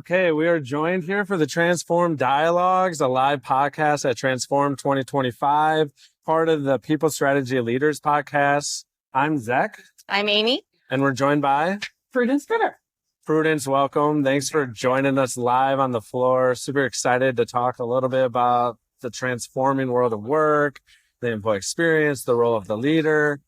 Okay, we are joined here for the Transform Dialogues, a live podcast at Transform 2025, part of the People Strategy Leaders podcast. I'm Zach. I'm Amy. And we're joined by Prudence. Prudence, welcome. Thanks for joining us live on the floor. Super excited to talk a little bit about the transforming world of work, the employee experience, the role of the leader.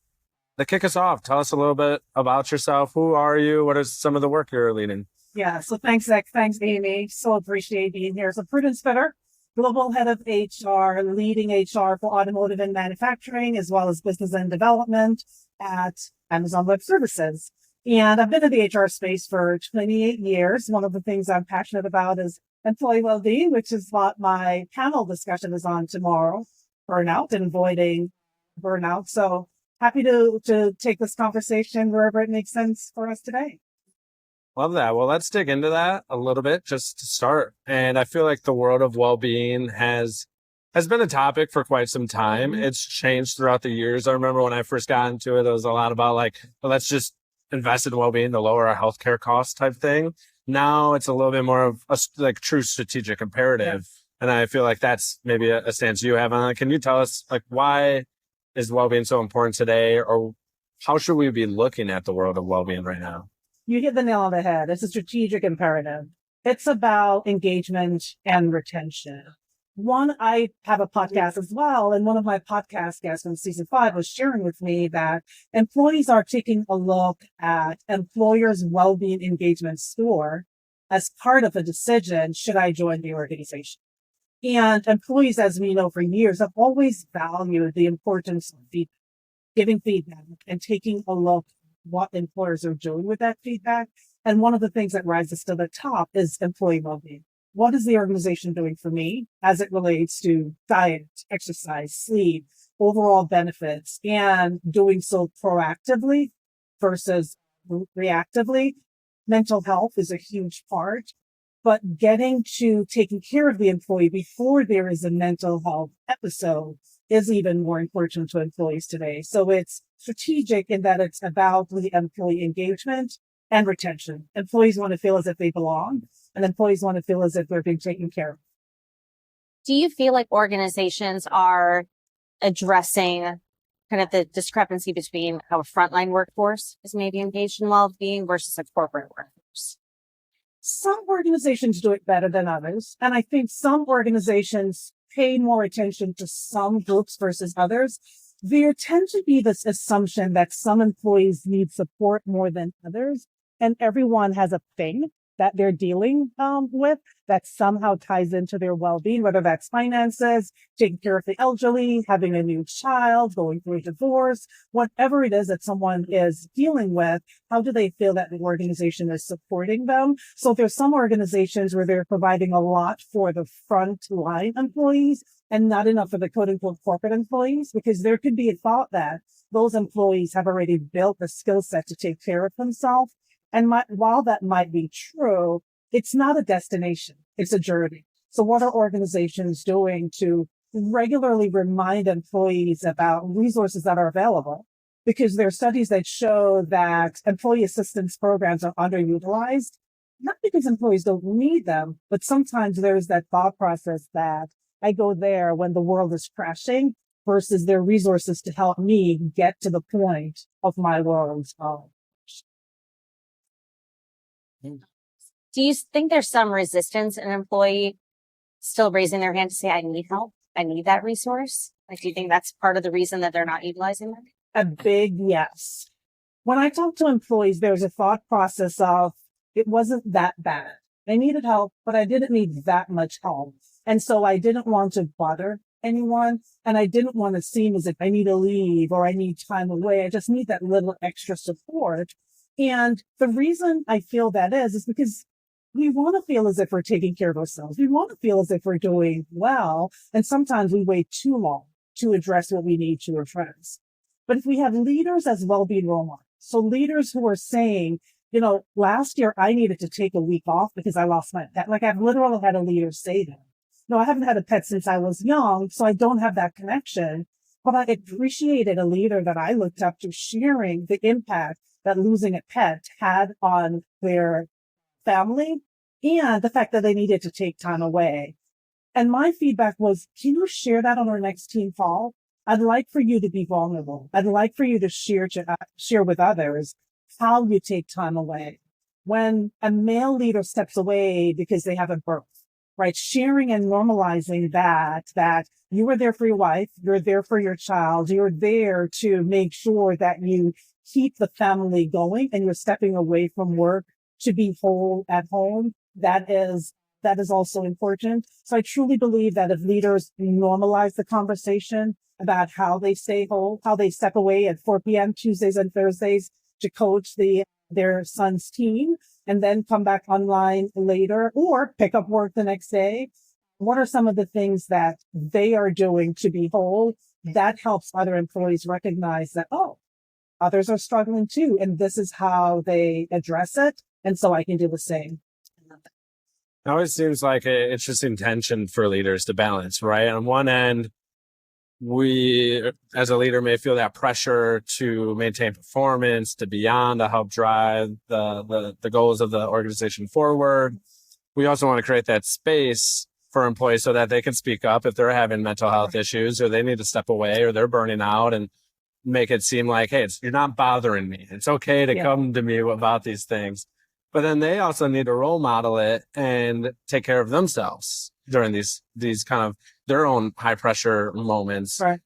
To kick us off, tell us a little bit about yourself. Who are you? What is some of the work you're leading? Yeah, so thanks, Zach. Thanks, Amy. So appreciate being here. So Prudence Fitter, Global Head of HR, leading HR for automotive and manufacturing, as well as business and development at Amazon Web Services. And I've been in the HR space for 28 years. One of the things I'm passionate about is employee well-being, which is what my panel discussion is on tomorrow, burnout and avoiding burnout. So happy to take this conversation wherever it makes sense for us today. Love that. Well, let's dig into that a little bit just to start. And I feel like the world of well-being has been a topic for quite some time. Mm-hmm. It's changed throughout the years. I remember when I first got into it, it was a lot about well, let's just invest in well-being to lower our healthcare costs type thing. Now it's a little bit more of a true strategic imperative. Yeah. And I feel like that's maybe a stance you have on it. Can you tell us why is well-being so important today, or how should we be looking at the world of well-being right now? You hit the nail on the head. It's a strategic imperative. It's about engagement and retention. I have a podcast as well, and one of my podcast guests from season 5 was sharing with me that employees are taking a look at employers' well-being engagement score as part of a decision, should I join the organization? And employees, as we know for years, have always valued the importance of giving feedback and taking a look what employers are doing with that feedback. And one of the things that rises to the top is employee well-being. What is the organization doing for me as it relates to diet, exercise, sleep, overall benefits, and doing so proactively versus reactively? Mental health is a huge part, but getting to taking care of the employee before there is a mental health episode is even more important to employees today. So it's strategic in that it's about the employee engagement and retention. Employees want to feel as if they belong, and employees want to feel as if they're being taken care of. Do you feel like organizations are addressing kind of the discrepancy between how a frontline workforce is maybe engaged in well-being versus a corporate workforce? Some organizations do it better than others. And I think some organizations pay more attention to some groups versus others. There tends to be this assumption that some employees need support more than others, and everyone has a thing that they're dealing with that somehow ties into their well-being, whether that's finances, taking care of the elderly, having a new child, going through a divorce, whatever it is that someone is dealing with. How do they feel that the organization is supporting them? So there's some organizations where they're providing a lot for the frontline employees and not enough for the quote-unquote corporate employees, because there could be a thought that those employees have already built the skill set to take care of themselves. And while that might be true, it's not a destination. It's a journey. So what are organizations doing to regularly remind employees about resources that are available? Because there are studies that show that employee assistance programs are underutilized, not because employees don't need them, but sometimes there's that thought process that I go there when the world is crashing versus there are resources to help me get to the point of my world's Do you think there's some resistance in an employee still raising their hand to say, I need help, I need that resource? Do you think that's part of the reason that they're not utilizing them? A big yes. When I talk to employees, there's a thought process of, it wasn't that bad. I needed help, but I didn't need that much help. And so I didn't want to bother anyone, and I didn't want to seem as if I need to leave or I need time away. I just need that little extra support. And the reason I feel that is because we want to feel as if we're taking care of ourselves. We want to feel as if we're doing well. And sometimes we wait too long to address what we need to address. But if we have leaders as well-being role models, so leaders who are saying, last year I needed to take a week off because I lost my pet. I've literally had a leader say that. No, I haven't had a pet since I was young, so I don't have that connection. But I appreciated a leader that I looked up to sharing the impact that losing a pet had on their family and the fact that they needed to take time away. And my feedback was, can you share that on our next team call? I'd like for you to be vulnerable. I'd like for you to share with others how you take time away. When a male leader steps away because they have a birth, right? Sharing and normalizing that you were there for your wife, you're there for your child, you're there to make sure that you keep the family going and you're stepping away from work to be whole at home. That is also important. So I truly believe that if leaders normalize the conversation about how they stay whole, how they step away at 4 p.m. Tuesdays and Thursdays to coach their son's team and then come back online later or pick up work the next day. What are some of the things that they are doing to be whole? That helps other employees recognize that, oh, others are struggling too. And this is how they address it. And so I can do the same. It always seems like an interesting tension for leaders to balance, right? On one end, we, as a leader, may feel that pressure to maintain performance, to be on, to help drive the goals of the organization forward. We also want to create that space for employees so that they can speak up if they're having mental health issues or they need to step away or they're burning out, and make it seem like, hey, you're not bothering me. It's okay to come to me about these things. But then they also need to role model it and take care of themselves during these kind of their own high pressure moments. Right.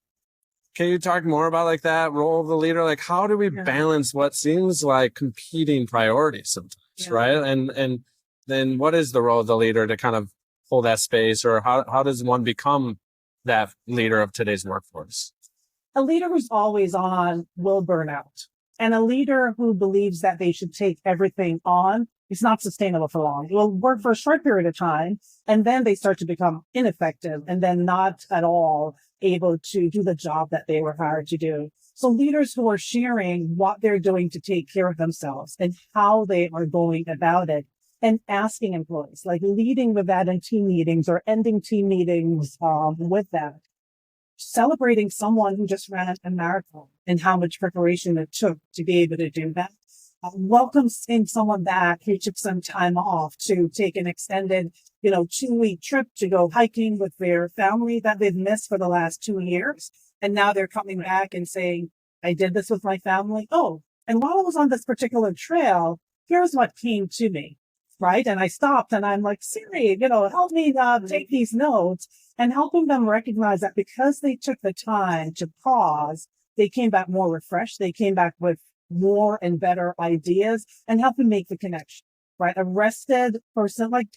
Can you talk more about like that role of the leader? Like, how do we balance what seems like competing priorities sometimes, right? And then what is the role of the leader to kind of hold that space, or how does one become that leader of today's workforce? A leader who's always on will burn out. And a leader who believes that they should take everything on is not sustainable for long. It will work for a short period of time, and then they start to become ineffective and then not at all able to do the job that they were hired to do. So leaders who are sharing what they're doing to take care of themselves and how they are going about it, and asking employees, like leading with that in team meetings or ending team meetings with that. Celebrating someone who just ran a marathon and how much preparation it took to be able to do that. Welcoming someone back who took some time off to take an extended, 2-week trip to go hiking with their family that they've missed for the last 2 years. And now they're coming back and saying, I did this with my family. Oh, and while I was on this particular trail, here's what came to me. Right. And I stopped and I'm like, Siri, help me take these notes, and helping them recognize that because they took the time to pause, they came back more refreshed. They came back with more and better ideas, and help them make the connection. Right. A rested person, like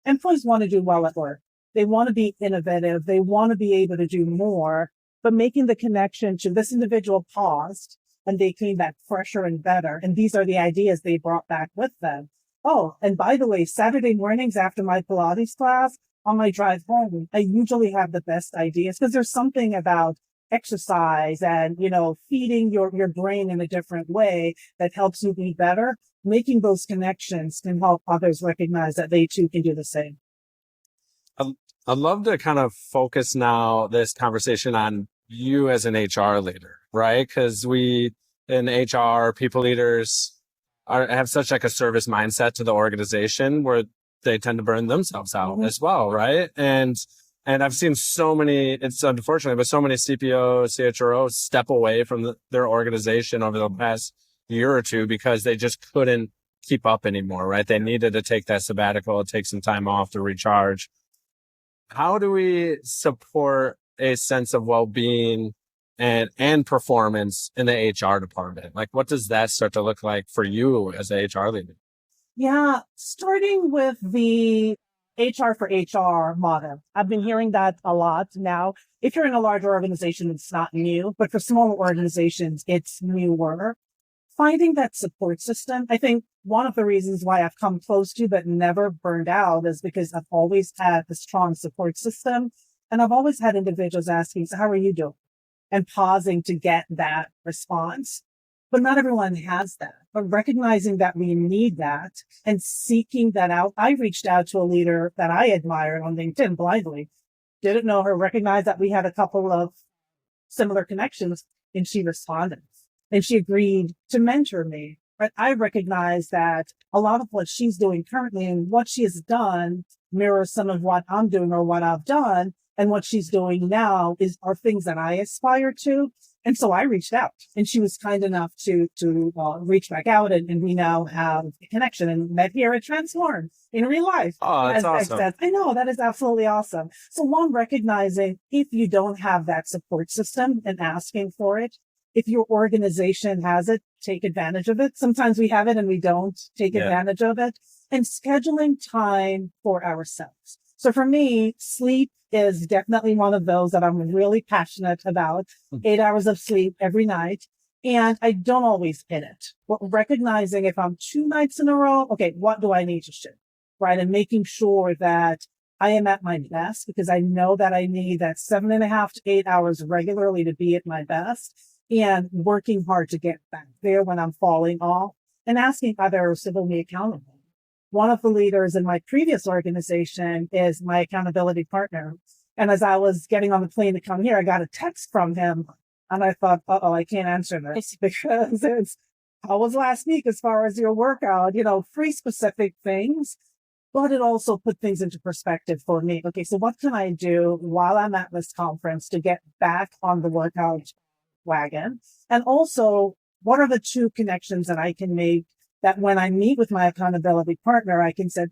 employees want to do well at work. They want to be innovative. They want to be able to do more, but making the connection to this individual paused and they came back fresher and better. And these are the ideas they brought back with them. Oh, and by the way, Saturday mornings after my Pilates class, on my drive home, I usually have the best ideas because there's something about exercise and, feeding your brain in a different way that helps you be better. Making those connections can help others recognize that they too can do the same. I'd love to kind of focus now this conversation on you as an HR leader, right? Because we in HR, people leaders have such like a service mindset to the organization where they tend to burn themselves out as well, right? And I've seen so many, it's unfortunate, but so many CPOs, CHROs step away from their organization over the past year or two because they just couldn't keep up anymore, right? They needed to take that sabbatical, take some time off to recharge. How do we support a sense of well-being and performance in the HR department? Like, what does that start to look like for you as a HR leader? Yeah, starting with the HR for HR model. I've been hearing that a lot now. If you're in a larger organization, it's not new, but for smaller organizations, it's newer. Finding that support system. I think one of the reasons why I've come close to but never burned out is because I've always had a strong support system. And I've always had individuals asking, so how are you doing? And pausing to get that response. But not everyone has that. But recognizing that we need that and seeking that out. I reached out to a leader that I admired on LinkedIn blindly. Didn't know her, recognized that we had a couple of similar connections, and she responded. And she agreed to mentor me. But I recognize that a lot of what she's doing currently and what she has done mirrors some of what I'm doing or what I've done. And what she's doing now are things that I aspire to. And so I reached out, and she was kind enough to reach back out, and we now have a connection and met here at Transform in real life. Oh, that's awesome. I know, that is absolutely awesome. So one, recognizing if you don't have that support system and asking for it, if your organization has it, take advantage of it. Sometimes we have it and we don't take advantage of it, and scheduling time for ourselves. So for me, sleep is definitely one of those that I'm really passionate about. 8 hours of sleep every night. And I don't always hit it. But recognizing if I'm 2 nights in a row, okay, what do I need to shift? Right. And making sure that I am at my best, because I know that I need that 7.5 to 8 hours regularly to be at my best, and working hard to get back there when I'm falling off, and asking others to hold me accountable. One of the leaders in my previous organization is my accountability partner. And as I was getting on the plane to come here, I got a text from him, and I thought, I can't answer this because how was last week as far as your workout, free specific things, but it also put things into perspective for me. Okay, so what can I do while I'm at this conference to get back on the workout wagon? And also, what are the 2 connections that I can make that when I meet with my accountability partner, I can say, it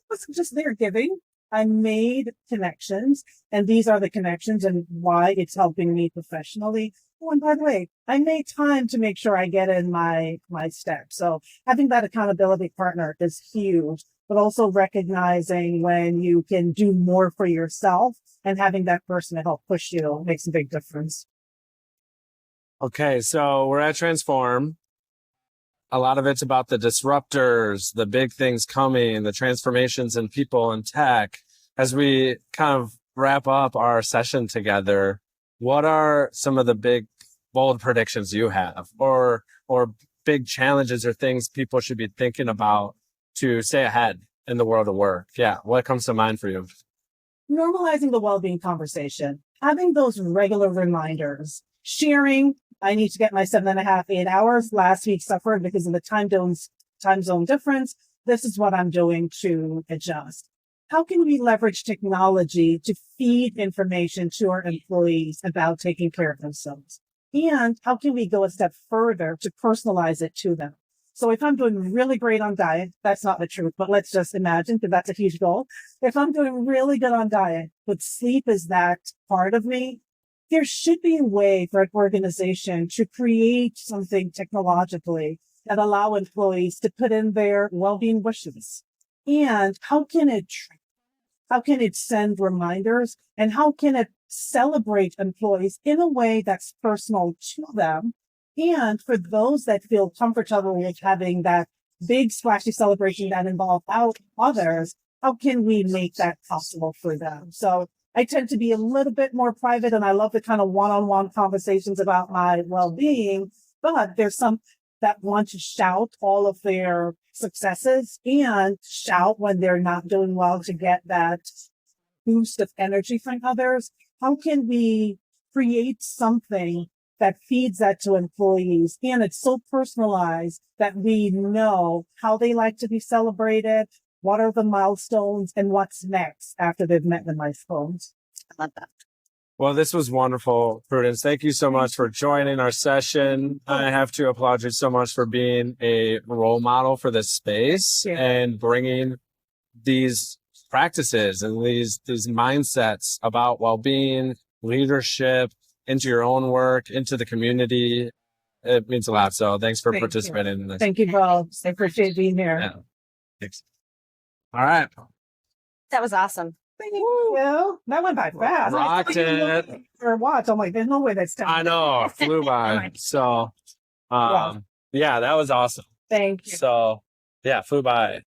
wasn't just their giving. I made connections, and these are the connections and why it's helping me professionally. Oh, and by the way, I made time to make sure I get in my steps. So having that accountability partner is huge, but also recognizing when you can do more for yourself and having that person to help push you makes a big difference. Okay, so we're at Transform. A lot of it's about the disruptors, the big things coming, the transformations in people and tech. As we kind of wrap up our session together, what are some of the big, bold predictions you have, or big challenges or things people should be thinking about to stay ahead in the world of work? Yeah, what comes to mind for you? Normalizing the well-being conversation, having those regular reminders, sharing. I need to get my 7.5, 8 hours. Last week suffered because of the time zone difference. This is what I'm doing to adjust. How can we leverage technology to feed information to our employees about taking care of themselves? And how can we go a step further to personalize it to them? So if I'm doing really great on diet, that's not the truth, but let's just imagine, because that's a huge goal. If I'm doing really good on diet, but sleep is that part of me, there should be a way for an organization to create something technologically that allow employees to put in their well-being wishes. And how can it send reminders, and how can it celebrate employees in a way that's personal to them? And for those that feel comfortable with having that big splashy celebration that involves others, how can we make that possible for them? So I tend to be a little bit more private, and I love the kind of one-on-one conversations about my well-being, but there's some that want to shout all of their successes and shout when they're not doing well to get that boost of energy from others. How can we create something that feeds that to employees? And it's so personalized that we know how they like to be celebrated, what are the milestones, and what's next after they've met the milestones. I love that. Well, this was wonderful, Prudence. Thank you so much for joining our session. I have to applaud you so much for being a role model for this space and bringing these practices and these mindsets about well-being, leadership into your own work, into the community. It means a lot. So thanks for participating in this. Thank you both. I appreciate being here. Yeah. Thanks. All right. That was awesome. Thank you. That went by fast. Rocked it. For watch. I'm like, there's no way that's time. I know. It flew by. So, yeah, that was awesome. Thank you. So, yeah, flew by.